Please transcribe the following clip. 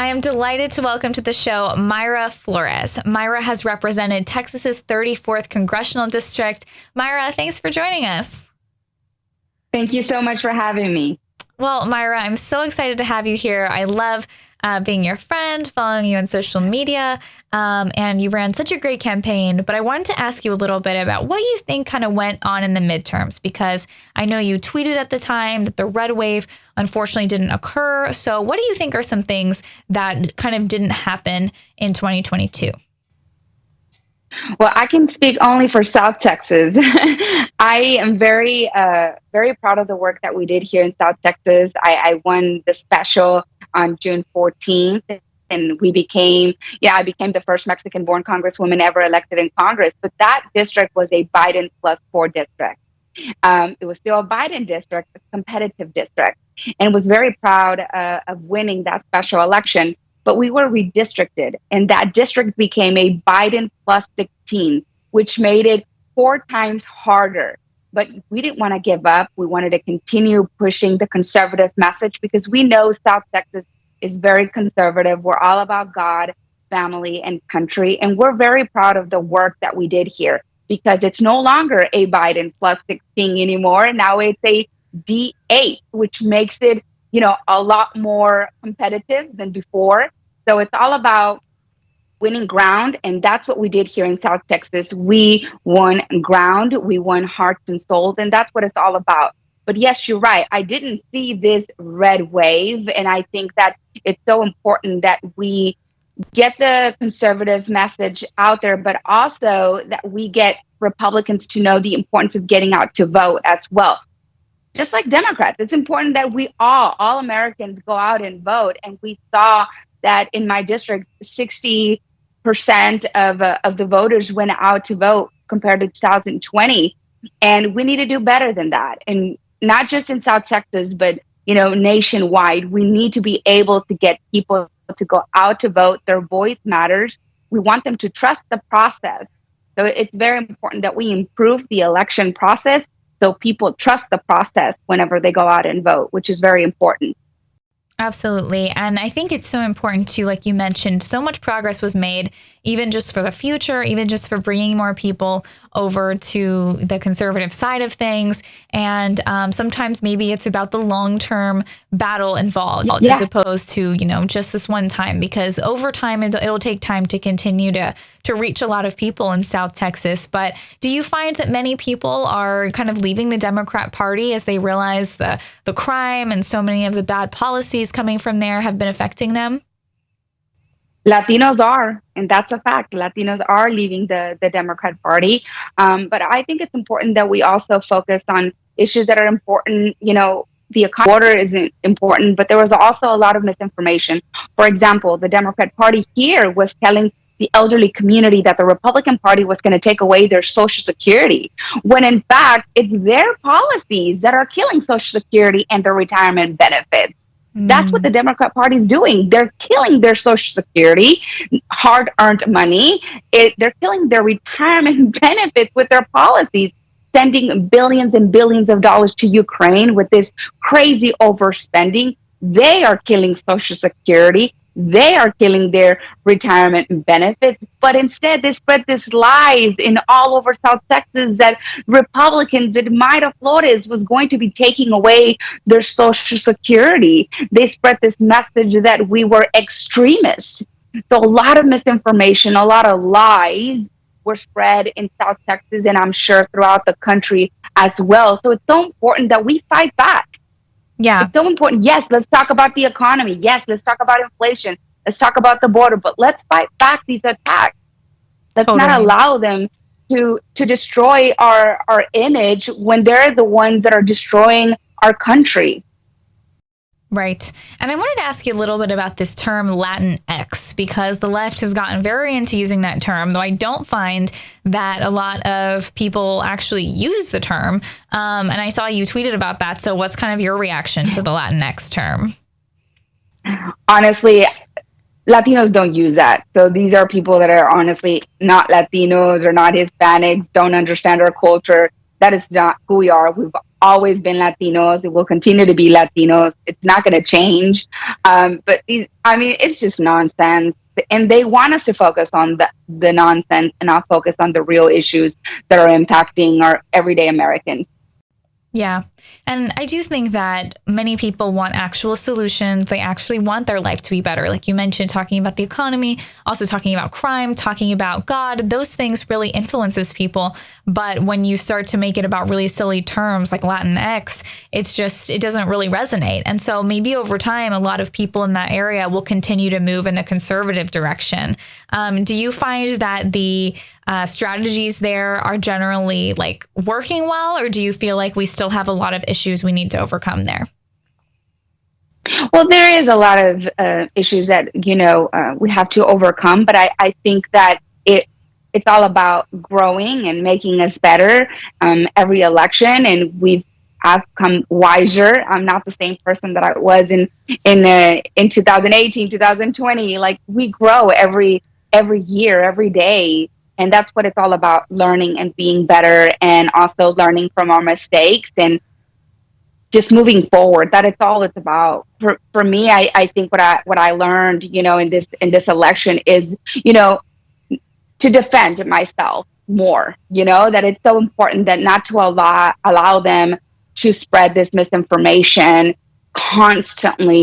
I am delighted to welcome to the show Mayra Flores. Mayra has represented Texas's 34th Congressional District. Mayra, thanks for joining us. Thank you so much for having me. Well, Mayra, I'm so excited to have you here. I love being your friend, following you on social media, and you ran such a great campaign. But I wanted to ask you a little bit about what you think kind of went on in the midterms, because I know you tweeted at the time that the red wave unfortunately didn't occur. So what do you think are some things that kind of didn't happen in 2022? Well, I can speak only for South Texas. I am very proud of the work that we did here in South Texas. I won the special on June 14th, and I became the first Mexican-born Congresswoman ever elected in Congress. But that district was a Biden +4 district. It was still a Biden district, a competitive district, and was very proud of winning that special election. But we were redistricted, and that district became a Biden +16, which made it 4 times harder. But we didn't want to give up. We wanted to continue pushing the conservative message because we know South Texas is very conservative. We're all about God, family, and country. And we're very proud of the work that we did here because it's no longer a Biden +16 anymore. Now it's a D8, which makes it a lot more competitive than before. So it's all about winning ground. And that's what we did here in South Texas. We won ground, we won hearts and souls, and that's what it's all about. But yes, you're right. I didn't see this red wave. And I think that it's so important that we get the conservative message out there, but also that we get Republicans to know the importance of getting out to vote as well. Just like Democrats, it's important that we all Americans go out and vote. And we saw that in my district, 60% of the voters went out to vote compared to 2020. And we need to do better than that. And not just in South Texas, but, nationwide, we need to be able to get people to go out to vote. Their voice matters. We want them to trust the process. So it's very important that we improve the election process so people trust the process whenever they go out and vote, which is very important. Absolutely. And I think it's so important too, like you mentioned, so much progress was made, even just for the future, even just for bringing more people over to the conservative side of things. And sometimes maybe it's about the long-term battle involved as opposed to, just this one time, because over time, it'll take time to continue to reach a lot of people in South Texas. But do you find that many people are kind of leaving the Democrat Party as they realize the crime and so many of the bad policies coming from there have been affecting them? Latinos are, and that's a fact. Latinos are leaving the Democrat Party. But I think it's important that we also focus on issues that are important. The water is important, but there was also a lot of misinformation. For example, the Democrat Party here was telling the elderly community that the Republican Party was going to take away their Social Security, when in fact, it's their policies that are killing Social Security and their retirement benefits. That's what the Democrat Party is doing. They're killing their Social Security, hard-earned money. They're killing their retirement benefits with their policies, sending billions and billions of dollars to Ukraine with this crazy overspending. They are killing Social Security. They are killing their retirement benefits, but instead they spread this lies in all over South Texas that Republicans, that Mayra Flores was going to be taking away their Social Security. They spread this message that we were extremists. So a lot of misinformation, a lot of lies were spread in South Texas, and I'm sure throughout the country as well. So it's so important that we fight back. Yeah. It's so important. Yes, let's talk about the economy. Yes, let's talk about inflation. Let's talk about the border, but let's fight back these attacks. Let's not allow them to destroy our image when they're the ones that are destroying our country. Right. And I wanted to ask you a little bit about this term Latinx, because the left has gotten very into using that term, though I don't find that a lot of people actually use the term. And I saw you tweeted about that. So what's kind of your reaction to the Latinx term? Honestly, Latinos don't use that. So these are people that are honestly not Latinos or not Hispanics, don't understand our culture. That is not who we are. We've always been Latinos. It will continue to be Latinos. It's not going to change. But it's just nonsense. And they want us to focus on the nonsense and not focus on the real issues that are impacting our everyday Americans. Yeah. And I do think that many people want actual solutions. They actually want their life to be better. Like you mentioned, talking about the economy, also talking about crime, talking about God, those things really influences people. But when you start to make it about really silly terms like Latinx, it doesn't really resonate. And so maybe over time, a lot of people in that area will continue to move in the conservative direction. Do you find that the strategies there are generally like working well, or do you feel like we still have a lot of issues we need to overcome there? Well, there is a lot of issues that we have to overcome, but I think that it's all about growing and making us better every election, and I've come wiser. I'm not the same person that I was in 2018, 2020. Like, we grow every year, every day. And that's what it's all about, learning and being better, and also learning from our mistakes and just moving forward. That is all it's about. For me, I think what I learned, in this election is, to defend myself more, that it's so important that not to allow them to spread this misinformation constantly